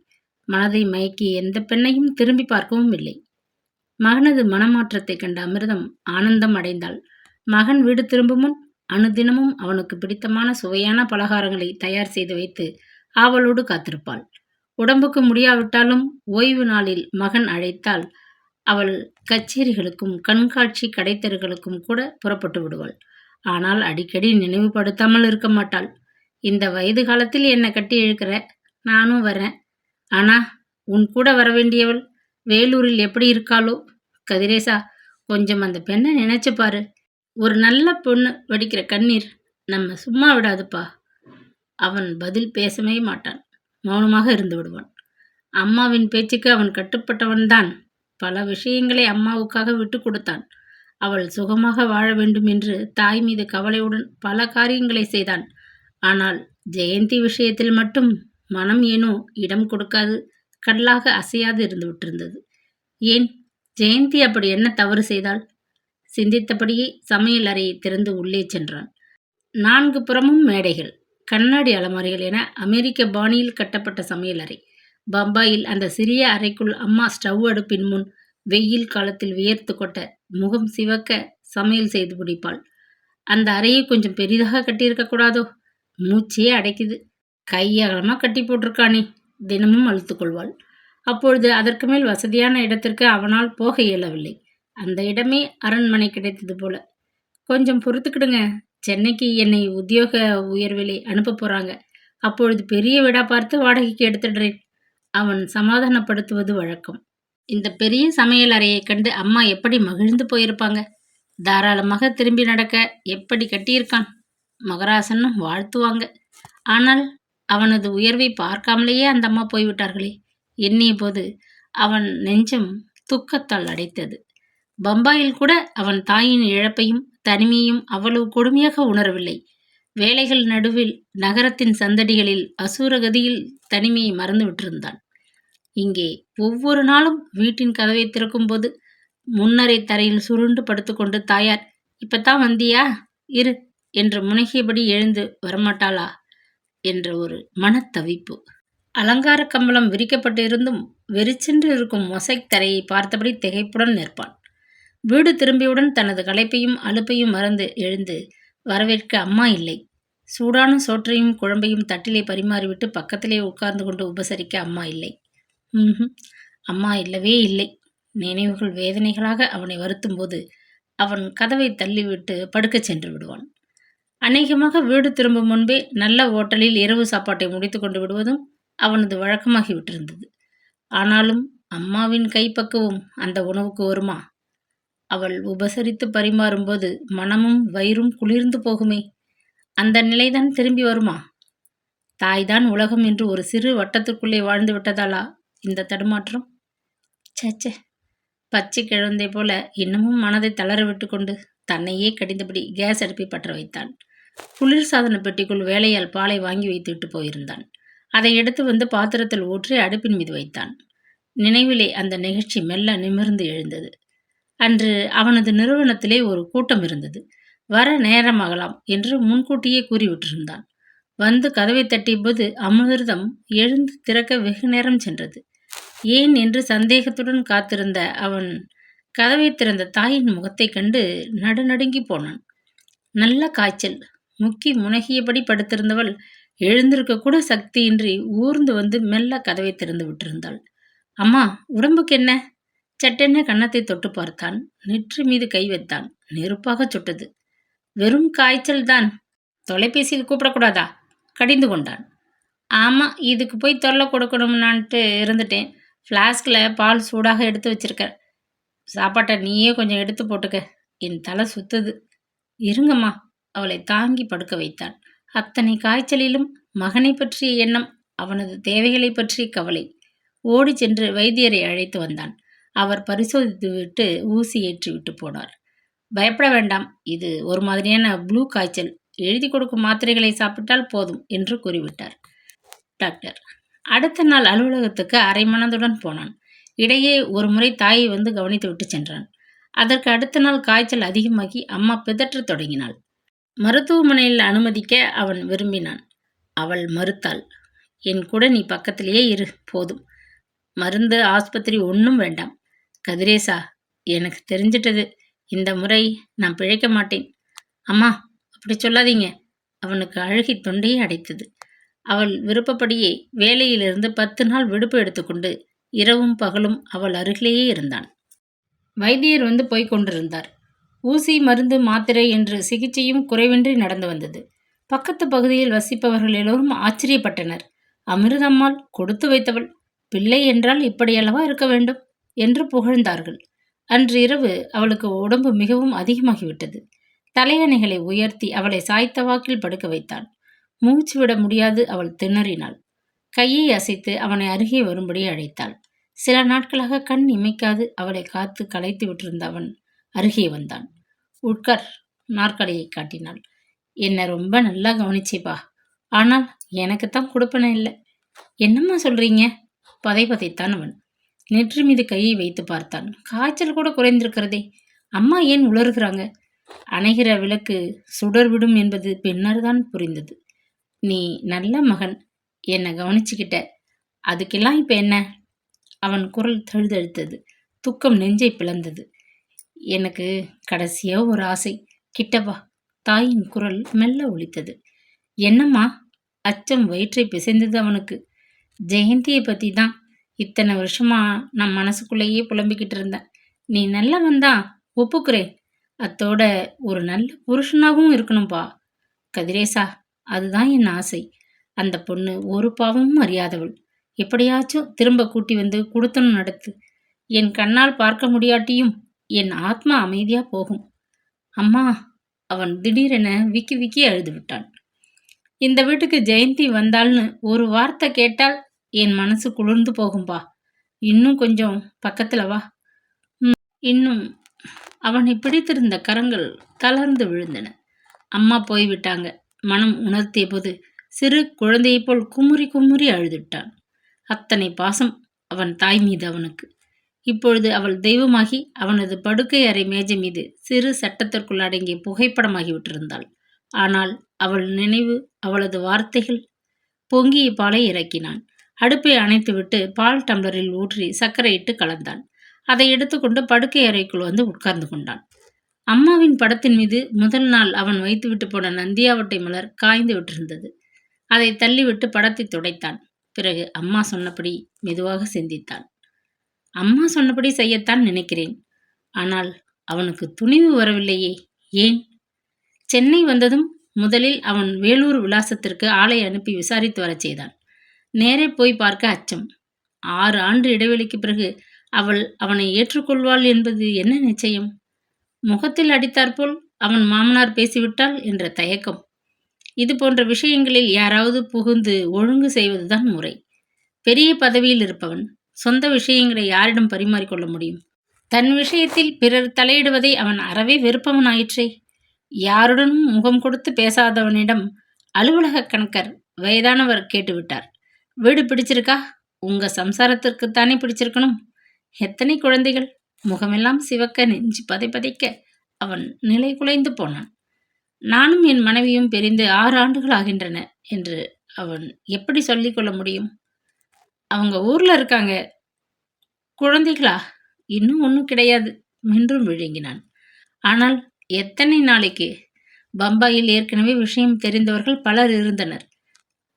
மனதை மயக்கி எந்த பெண்ணையும் திரும்பி பார்க்கவும் இல்லை. மகனது மனமாற்றத்தை கண்ட அமிர்தம் ஆனந்தம் அடைந்தாள். மகன் வீடு திரும்பும் முன் அனுதினமும் அவனுக்கு பிடித்தமான சுவையான பலகாரங்களை தயார் செய்து வைத்து ஆவலோடு காத்திருப்பாள். உடம்புக்கு முடியாவிட்டாலும் ஓய்வு நாளில் மகன் அழைத்தால் அவள் கச்சேரிகளுக்கும் கண்காட்சி கடைத்தெருகளுக்கும் கூட புறப்பட்டு விடுவாள். ஆனால் அடிக்கடி நினைவுபடுத்தாமல் இருக்க மாட்டாள். இந்த வயது காலத்தில் என்னை கட்டி இழுக்கிற, நானும் வரேன். ஆனா உன் கூட வர வேண்டியவள் வேலூரில் எப்படி இருக்காளோ? கதிரேசா, கொஞ்சம் அந்த பெண்ணை நினைச்சு பாரு. ஒரு நல்ல பொண்ணு வடிக்கிற கண்ணீர் நம்ம சும்மா விடாதுப்பா. அவன் பதில் பேசவே மாட்டான். மௌனமாக இருந்து விடுவான். அம்மாவின் பேச்சுக்கு அவன் கட்டுப்பட்டவன்தான். பல விஷயங்களை அம்மாவுக்காக விட்டு கொடுத்தான். அவள் சுகமாக வாழ வேண்டும் என்று தாய் மீது கவலையுடன் பல காரியங்களை செய்தான். ஆனால் ஜெயந்தி விஷயத்தில் மட்டும் மனம் ஏனோ இடம் கொடுக்காது, கல்லாக அசையாது இருந்து விட்டிருந்தது. ஏன், ஜெயந்தி அப்படி என்ன தவறு செய்தாள்? சிந்தித்தபடியே சமையல் அறையை திறந்து உள்ளே சென்றான். 4 புறமும் மேடைகள், கண்ணாடி அலமாரிகள் என அமெரிக்க பாணியில் கட்டப்பட்ட சமையல் அறை. பம்பாயில் அந்த சிறிய அறைக்குள் அம்மா ஸ்டவ் அடுப்பின் முன் வெயில் காலத்தில் வியர்த்து கொட்ட, முகம் சிவக்க சமையல் செய்து முடிப்பாள். அந்த அறையை கொஞ்சம் பெரிதாக கட்டியிருக்க கூடாதோ? மூச்சே அடைக்குது. கையகலமா கட்டி போட்டிருக்கானே, தினமும் அழுத்துக் கொள்வாள். அப்பொழுது அதற்கு மேல் வசதியான இடத்திற்கு அவனால் போக இயலவில்லை. அந்த இடமே அரண்மனை கிடைத்தது போல. கொஞ்சம் பொறுத்துக்கிடுங்க, சென்னைக்கு என்னை உத்தியோக உயர்விலே அனுப்ப போறாங்க. அப்பொழுது பெரிய வீடா பார்த்து வாடகைக்கு எடுத்துடுறேன். அவன் சமாதானப்படுத்துவது வழக்கம். இந்த பெரிய சமையல் அறையை கண்டு அம்மா எப்படி மகிழ்ந்து போயிருப்பாங்க. தாராளமாக திரும்பி நடக்க எப்படி கட்டியிருக்கான், மகராசனும் வாழ்த்துவாங்க. ஆனால் அவனது உயர்வை பார்க்காமலேயே அந்த அம்மா போய்விட்டார்களே. எண்ணிய போது அவன் நெஞ்சம் துக்கத்தால் அடைத்தது. பம்பாயில் கூட அவன் தாயின் இழப்பையும் தனிமையும் அவ்வளவு கொடுமையாக உணரவில்லை. வேலைகள் நடுவில் நகரத்தின் சந்தடிகளில் அசூரகதியில் தனிமையை மறந்து விட்டிருந்தான். இங்கே ஒவ்வொரு நாளும் வீட்டின் கதவை திறக்கும் போது முன்னரை தரையில் சுருண்டு படுத்துக்கொண்டு தாயார், இப்பத்தான் வந்தியா, இரு என்று முனகியபடி எழுந்து வரமாட்டாளா என்ற ஒரு மனத்தவிப்பு. அலங்கார கம்பளம் விரிக்கப்பட்டிருந்தும் வெறிச்சென்று இருக்கும் மொசைக் தரையை பார்த்தபடி திகைப்புடன் நிற்பான். வீடு திரும்பியவுடன் தனது களைப்பையும் அலுப்பையும் மறந்து எழுந்து வரவேற்க அம்மா இல்லை. சூடான சோற்றையும் குழம்பையும் தட்டிலே பரிமாறிவிட்டு பக்கத்திலே உட்கார்ந்து கொண்டு உபசரிக்க அம்மா இல்லை. அம்மா இல்லவே இல்லை. நினைவுகள் வேதனைகளாக அவனை வருத்தும் போது அவன் கதவை தள்ளிவிட்டு படுக்கச் சென்று விடுவான். அநேகமாக வீடு திரும்பும் முன்பே நல்ல ஓட்டலில் இரவு சாப்பாட்டை முடித்து கொண்டு விடுவதும் அவனது வழக்கமாகி விட்டிருந்தது. ஆனாலும் அம்மாவின் கைப்பக்குவம் அந்த உணவுக்கு வருமா? அவள் உபசரித்து பரிமாறும்போது மனமும் வயிறும் குளிர்ந்து போகுமே, அந்த நிலைதான் திரும்பி வருமா? தாய்தான் உலகம் என்று ஒரு சிறு வட்டத்திற்குள்ளே வாழ்ந்து விட்டதாலா இந்த தடுமாற்றம்? சேச்சே, பச்சை கிழந்தை போல இன்னமும் மனதை தளர விட்டு கொண்டு தன்னையே கடிந்தபடி கேஸ் அடுப்பை பற்ற வைத்தான். குளிர்சாதன பெட்டிக்குள் வேலையால் பாலை வாங்கி வைத்துவிட்டு போயிருந்தான். அதை எடுத்து வந்து பாத்திரத்தில் ஊற்றி அடுப்பின் மீது வைத்தான். நினைவிலே அந்த நிகழ்ச்சி மெல்ல நிமிர்ந்து எழுந்தது. அன்று அவனது நிறுவனத்திலே ஒரு கூட்டம் இருந்தது. வர நேரமாகலாம் என்று முன்கூட்டியே கூறிவிட்டிருந்தான். வந்து கதவை தட்டியபோது அமிர்தம் எழுந்து திறக்க வெகு நேரம் சென்றது. ஏன் என்று சந்தேகத்துடன் காத்திருந்த அவன் கதவை திறந்த தாயின் முகத்தை கண்டு நடுநடுங்கி போனான். நல்ல காய்ச்சல். முக்கி முனகியபடி படுத்திருந்தவள் எழுந்திருக்க கூட சக்தியின்றி ஊர்ந்து வந்து மெல்ல கதவை திறந்து விட்டிருந்தாள். அம்மா, உடம்புக்கு என்ன? சட்டென்ன கன்னத்தை தொட்டு பார்த்தான். நெற்றி மீது கை வைத்தான். நெருப்பாக சுட்டது. வெறும் காய்ச்சல் தான். தொலைபேசியில் கூப்பிடக்கூடாதா? கடிந்து கொண்டான். ஆமா, இதுக்கு போய் தொல்லை கொடுக்கணும்னான்ட்டு இருந்துட்டேன். ஃப்ளாஸ்கில் பால் சூடாக எடுத்து வச்சிருக்க. சாப்பாட்டை நீயே கொஞ்சம் எடுத்து போட்டுக்க. என் தலை சுத்துது. இருங்கம்மா. அவளை தாங்கி படுக்க வைத்தான். அத்தனை காய்ச்சலிலும் மகனை பற்றிய எண்ணம், அவனது தேவைகளை பற்றிய கவலை. ஓடி சென்று வைத்தியரை அழைத்து வந்தான். அவர் பரிசோதித்துவிட்டு ஊசி ஏற்றி விட்டு போனார். பயப்பட வேண்டாம், இது ஒரு மாதிரியான ப்ளூ காய்ச்சல். எழுதி கொடுக்கும் மாத்திரைகளை சாப்பிட்டால் போதும் என்று கூறிவிட்டார் டாக்டர். அடுத்த நாள் அலுவலகத்துக்கு அரை மனதுடன் போனான். இடையே ஒரு முறை தாயை வந்து கவனித்து விட்டு சென்றான். அதற்கு அடுத்த நாள் காய்ச்சல் அதிகமாகி அம்மா பிதற்றத் தொடங்கினாள். மருத்துவமனையில் அனுமதிக்க அவன் விரும்பினான். அவள் மறுத்தாள். என் கூட நீ பக்கத்திலேயே இரு, போதும். மருந்து ஆஸ்பத்திரி ஒன்றும் வேண்டாம். கதிரேசா, எனக்கு தெரிஞ்சிட்டது. இந்த முறை நான் பிழைக்க மாட்டேன். அம்மா, அப்படி சொல்லாதீங்க. அவனுக்கு அழுகி தொண்டையே அடைத்தது. அவள் விருப்பப்படியே வேலையிலிருந்து 10 நாள் விடுப்பு எடுத்துக்கொண்டு இரவும் பகலும் அவள் அருகிலேயே இருந்தான். வைத்தியர் வந்து போய்க் கொண்டிருந்தார். ஊசி, மருந்து, மாத்திரை என்று சிகிச்சையும் குறைவின்றி நடந்து வந்தது. பக்கத்து பகுதியில் வசிப்பவர்கள் எல்லோரும் ஆச்சரியப்பட்டனர். அமிர்தம்மாள் கொடுத்து வைத்தவள், பிள்ளை என்றால் இப்படியல்லவா இருக்க வேண்டும் என்று புகழ்ந்தார்கள். அன்று இரவு அவளுக்கு உடம்பு மிகவும் அதிகமாகிவிட்டது. தலையணைகளை உயர்த்தி அவளை சாய்த்த வாக்கில் படுக்க வைத்தான். மூச்சு விட முடியாது அவள் திணறினாள். கையை அசைத்து அவனை அருகே வரும்படி அழைத்தாள். சில நாட்களாக கண் இமைக்காது அவளை காத்து களைத்து விட்டிருந்த அவன் அருகே வந்தான். உட்கார். நாற்காலியை காட்டினாள். என்ன ரொம்ப நல்லா கவனிச்சேப்பா. ஆனால் எனக்குத்தான் கொடுப்பன இல்லை. என்னம்மா சொல்றீங்க? பதைத்தான் அவன். நெற்றி மீது கையை வைத்து பார்த்தான். காய்ச்சல் கூட குறைந்திருக்கிறதே. அம்மா ஏன் உளறுகிறாங்க? அணைகிற விளக்கு சுடர்விடும் என்பது பின்னர்தான் புரிந்தது. நீ நல்ல மகன், என்னை கவனிச்சுக்கிட்ட, அதுக்கெல்லாம் இப்ப என்ன? அவன் குரல் தழுதழுத்தது. துக்கம் நெஞ்சை பிளந்தது. எனக்கு கடைசியா ஒரு ஆசை, கிட்டவா. தாயின் குரல் மெல்ல ஒலித்தது. என்னம்மா? அச்சம் வயிற்றை பிசைந்தது அவனுக்கு. ஜெயந்தியை பத்தி தான் இத்தனை வருஷமா நான் மனசுக்குள்ளேயே புலம்பிக்கிட்டு இருந்தேன். நீ நல்லவன்தான், ஒப்புக்குறேன். அத்தோட ஒரு நல்ல புருஷனாகவும் இருக்கணும்பா. கதிரேசா, அதுதான் என் ஆசை. அந்த பொண்ணு ஒரு பாவமும் அறியாதவள். எப்படியாச்சும் திரும்ப கூட்டி வந்து குடுத்தனம் நடத்து. என் கண்ணால் பார்க்க முடியாட்டியும் என் ஆத்மா அமைதியா போகும். அம்மா! அவன் திடீரென விக்கி விக்கி அழுது விட்டான். இந்த வீட்டுக்கு ஜெயந்தி வந்தாள்னு ஒரு வார்த்தை கேட்டால் என் மனசு குளிர்ந்து போகும்பா. இன்னும் கொஞ்சம் பக்கத்துல வா. இன்னும். அவனை பிடித்திருந்த கரங்கள் தளர்ந்து விழுந்தன. அம்மா போய்விட்டாங்க. மனம் உணர்த்திய போது சிறு குழந்தையைப் போல் குமுறி குமுறி அழுதுட்டான். அத்தனை பாசம் அவன் தாய் மீது அவனுக்கு. இப்பொழுது அவள் தெய்வமாகி அவனது படுக்கை அறை மேஜை மீது சிறு சட்டத்திற்குள் அடங்கிய புகைப்படமாகிவிட்டிருந்தாள். ஆனால் அவள் நினைவு, அவளது வார்த்தைகள். பொங்கிய பாலை இறக்கினான். அடுப்பை அணைத்துவிட்டு பால் டம்ளரில் ஊற்றி சர்க்கரையிட்டு கலந்தான். அதை எடுத்துக்கொண்டு படுக்கை அறைக்குள் வந்து உட்கார்ந்து கொண்டான். அம்மாவின் படத்தின் மீது முதல் நாள் அவன் வைத்துவிட்டு போன நந்தியாவட்டை மலர் காய்ந்து விட்டிருந்தது. அதை தள்ளிவிட்டு படத்தை துடைத்தான். பிறகு அம்மா சொன்னபடி மெதுவாக சிந்தித்தான். அம்மா சொன்னபடி செய்யத்தான் நினைக்கிறேன். ஆனால் அவனுக்கு துணிவு வரவில்லையே. ஏன்? சென்னை வந்ததும் முதலில் அவன் வேலூர் விலாசத்திற்கு ஆளை அனுப்பி விசாரித்து வரச் செய்தான். நேரே போய் பார்க்க அச்சம். 6 ஆண்டு இடைவெளிக்கு பிறகு அவள் அவனை ஏற்றுக்கொள்வாள் என்பது என்ன நிச்சயம்? முகத்தில் அடித்தாற்போல் அவன் மாமனார் பேசிவிட்டால் என்ற தயக்கம். இது போன்ற விஷயங்களில் யாராவது புகுந்து ஒழுங்கு செய்வதுதான் முறை. பெரிய பதவியில் இருப்பவன் சொந்த விஷயங்களை யாரிடம் பரிமாறிக்கொள்ள முடியும்? தன் விஷயத்தில் பிறர் தலையிடுவதை அவன் அறவே வெறுப்பவனாயிற்றே. யாருடனும் முகம் கொடுத்து பேசாதவனிடம் அலுவலக கணக்கர் வயதானவர் கேட்டுவிட்டார். வீடு பிடிச்சிருக்கா? உங்க சம்சாரத்திற்குத்தானே பிடிச்சிருக்கணும். எத்தனை குழந்தைகள்? முகமெல்லாம் சிவக்க, நெஞ்சு பதைக்க அவன் நிலை குலைந்து போனான். நானும் என் மனைவியும் பிரிந்து 6 ஆண்டுகள் ஆகின்றன என்று அவன் எப்படி சொல்லிக் கொள்ள முடியும்? அவங்க ஊர்ல இருக்காங்க. குழந்தைகளா? இன்னும் ஒன்றும் கிடையாது. மென்றும் விழுங்கினான். ஆனால் எத்தனை நாளைக்கு? பம்பாயில் ஏற்கனவே விஷயம் தெரிந்தவர்கள் பலர் இருந்தனர்.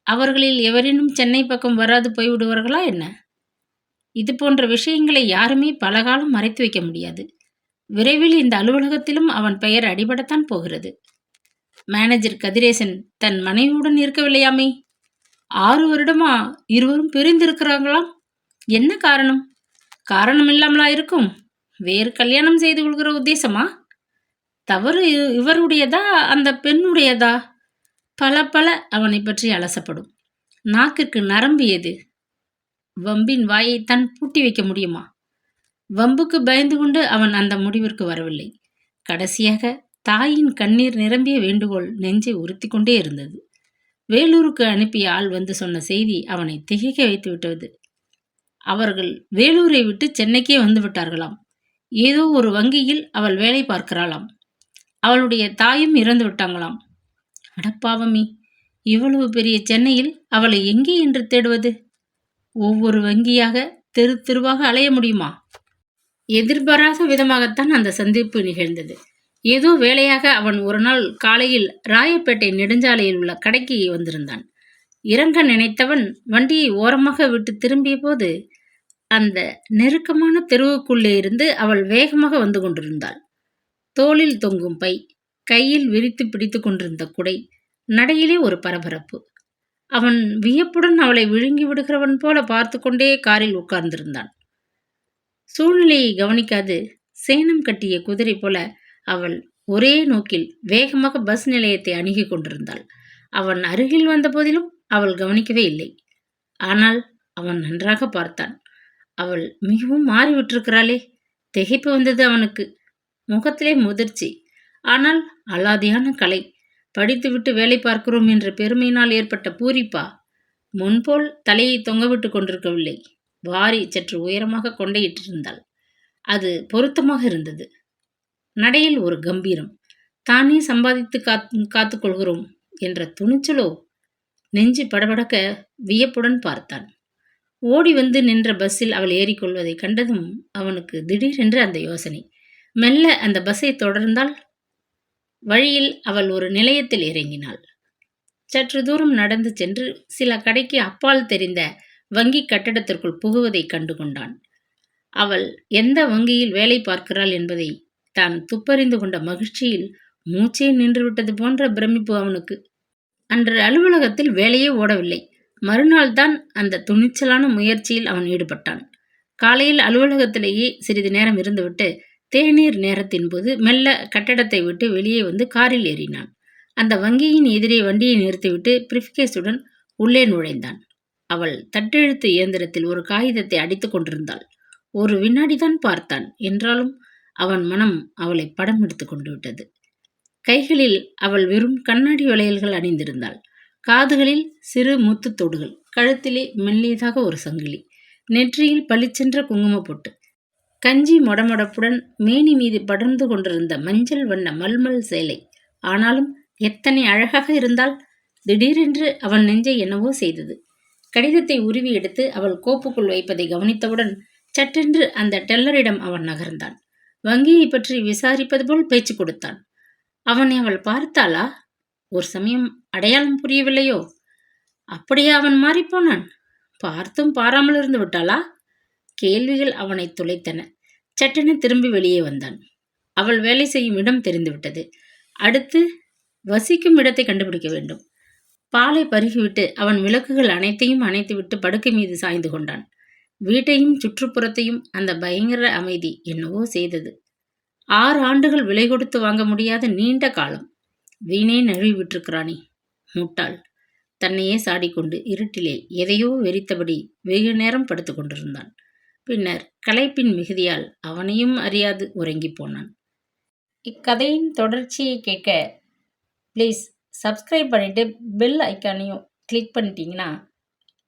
அவர்களில் எவரேனும் சென்னை பக்கம் வராது போய்விடுவார்களா என்ன? இது போன்ற விஷயங்களை யாருமே பலகாலம் மறைத்து வைக்க முடியாது. விரைவில் இந்த அலுவலகத்திலும் அவன் பெயர் அடிபடத்தான் போகிறது. மேனேஜர் கதிரேசன் தன் மனைவியுடன் இருக்கவில்லையாமே? 6 வருடமா இருவரும் பிரிந்திருக்கிறாங்களாம். என்ன காரணம்? காரணம் இல்லாமலா இருக்கும்? வேறு கல்யாணம் செய்து கொள்கிற உத்தேசமா? தவறு இவருடையதா, அந்த பெண்ணுடையதா? பல அவனை பற்றி அலசப்படும். நாக்கிற்கு நரம்பு ஏது? வம்பின் வாயைத்தான் பூட்டி வைக்க முடியுமா? வம்புக்கு பயந்து கொண்டு அவன் அந்த முடிவிற்கு வரவில்லை. கடைசியாக தாயின் கண்ணீர் நிரம்பிய வேண்டுகோள் நெஞ்சை உறுத்தி கொண்டே இருந்தது. வேலூருக்கு அனுப்பிய ஆள் வந்து சொன்ன செய்தி அவனை திகைக்க வைத்து விட்டது. அவர்கள் வேலூரை விட்டு சென்னைக்கே வந்து விட்டார்களாம். ஏதோ ஒரு வங்கியில் அவள் வேலை பார்க்கிறாளாம். அவளுடைய தாயும் இறந்து விட்டாங்களாம். அடப்பாவமி! இவ்வளவு பெரிய சென்னையில் அவளை எங்கே என்று தேடுவது? ஒவ்வொரு வங்கியாக தெரு தெருவாக அலைய முடியுமா? எதிர்பாராத விதமாகத்தான் அந்த சந்திப்பு நிகழ்ந்தது. ஏதோ வேலையாக அவன் ஒரு நாள் காலையில் ராயப்பேட்டை நெடுஞ்சாலையில் உள்ள கடைக்கு வந்திருந்தான். இறங்க நினைத்தவன் வண்டியை ஓரமாக விட்டு திரும்பிய போது அந்த நெருக்கமான தெருவுக்குள்ளே இருந்து அவள் வேகமாக வந்து கொண்டிருந்தாள். தோளில் தொங்கும் பை, கையில் விரித்து பிடித்து கொண்டிருந்த குடை, நடையிலே ஒரு பரபரப்பு. அவன் வியப்புடன் அவளை விழுங்கி விடுகிறவன் போல பார்த்து கொண்டே காரில் உட்கார்ந்திருந்தான். சூழ்நிலையை கவனிக்காது சேணம் கட்டிய குதிரை போல அவள் ஒரே நோக்கில் வேகமாக பஸ் நிலையத்தை அணுகி கொண்டிருந்தாள். அவன் அருகில் வந்த போதிலும் அவள் கவனிக்கவே இல்லை. ஆனால் அவன் நன்றாக பார்த்தான். அவள் மிகவும் மாறிவிட்டிருக்கிறாளே. திகைப்பு வந்தது அவனுக்கு. முகத்திலே முதிர்ச்சி, ஆனால் அலாதியான கலை. படித்துவிட்டு வேலை பார்க்கிறோம் என்ற பெருமையினால் ஏற்பட்ட பூரிப்பா? முன்போல் தலையை தொங்கவிட்டு கொண்டிருக்கவில்லை. வாரி சற்று உயரமாக கொண்டையிட்டிருந்தாள். அது பொருத்தமாக இருந்தது. நடையில் ஒரு கம்பீரம். தானே சம்பாதித்து காத்துக் கொள்கிறோம் என்ற துணிச்சலோ? நெஞ்சு படபடக்க வியப்புடன் பார்த்தான். ஓடி வந்து நின்ற பஸ்ஸில் அவள் ஏறிக்கொள்வதை கண்டதும் அவனுக்கு திடீரென்று அந்த யோசனை. மெல்ல அந்த பஸ்ஸை தொடர்ந்தால். வழியில் அவள் ஒரு நிலையத்தில் இறங்கினாள். சற்று தூரம் நடந்து சென்று சில கடைக்கு அப்பால் தெரிந்த வங்கி கட்டடத்திற்குள் புகுவதை கண்டு கொண்டான். அவள் எந்த வங்கியில் வேலை பார்க்கிறாள் என்பதை தான் துப்பறிந்து கொண்ட மகிழ்ச்சியில் மூச்சே நின்றுவிட்டது போன்ற பிரமிப்பு அவனுக்கு. அன்று அலுவலகத்தில் வேலையே ஓடவில்லை. மறுநாள் தான் அந்த துணிச்சலான முயற்சியில் அவன் ஈடுபட்டான். காலையில் அலுவலகத்திலேயே சிறிது நேரம் இருந்துவிட்டு தேநீர் நேரத்தின் போது மெல்ல கட்டடத்தை விட்டு வெளியே வந்து காரில் ஏறினான். அந்த வங்கியின் எதிரே வண்டியை நிறுத்திவிட்டு பிரிஃப்கேஸுடன் உள்ளே நுழைந்தான். அவள் தட்டெழுத்து இயந்திரத்தில் ஒரு காகிதத்தை அடித்துக் கொண்டிருந்தாள். ஒரு வினாடிதான் பார்த்தான். என்றாலும் அவன் மனம் அவளை படம் எடுத்து கொண்டு விட்டது. கைகளில் அவள் வெறும் கண்ணாடி வளையல்கள் அணிந்திருந்தாள். காதுகளில் சிறு முத்துத்தோடுகள், கழுத்திலே மெல்லியதாக ஒரு சங்கிலி, நெற்றியில் பளிச்சென்ற குங்கும பொட்டு. கஞ்சி மொடமொடப்புடன் மேனி மீது படர்ந்து கொண்டிருந்த மஞ்சள் வண்ண மல்மல் சேலை. ஆனாலும் எத்தனை அழகாக இருந்தால்! திடீரென்று அவன் நெஞ்சை என்னவோ செய்தது. கடிதத்தை உருவி எடுத்து அவள் கோப்புக்குள் வைப்பதை கவனித்தவுடன் சட்டென்று அந்த டெல்லரிடம் அவன் நகர்ந்தான். வங்கியை பற்றி விசாரிப்பது போல் பேச்சு கொடுத்தான். அவனை அவள் பார்த்தாளா? ஒரு சமயம் அடையாளம் புரியவில்லையோ? அப்படியே அவன் மாறிப்போனான்? பார்த்தும் பாராமல் இருந்து விட்டாளா? கேள்விகள் அவனை துளைத்தன. சட்டென திரும்பி வெளியே வந்தான். அவள் வேலை செய்யும் இடம் தெரிந்துவிட்டது. அடுத்து வசிக்கும் இடத்தை கண்டுபிடிக்க வேண்டும். பாலை பருகிவிட்டு அவன் விளக்குகள் அனைத்தையும் அணைத்துவிட்டு படுக்கை மீது சாய்ந்து கொண்டான். வீட்டையும் சுற்றுப்புறத்தையும் அந்த பயங்கர அமைதி என்னவோ செய்தது. 6 ஆண்டுகள் விலை கொடுத்து வாங்க முடியாத நீண்ட காலம். வீணே நழுவி விட்டிருக்கிறானே, முட்டாள். தன்னையே சாடிக்கொண்டு இருட்டிலே எதையோ வெறித்தபடி வெகு நேரம் படுத்து கொண்டிருந்தான். பின்னர் களைப்பின் மிகுதியால் அவனையும் அறியாது உறங்கி போனான். இக்கதையின் தொடர்ச்சியை கேட்க ப்ளீஸ் சப்ஸ்கிரைப் பண்ணிவிட்டு பெல் ஐக்கானையும் கிளிக் பண்ணிட்டீங்கன்னா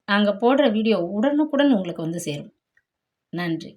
நாங்கள் போடுற வீடியோ உடனுக்குடன் உங்களுக்கு வந்து சேரும். நன்றி.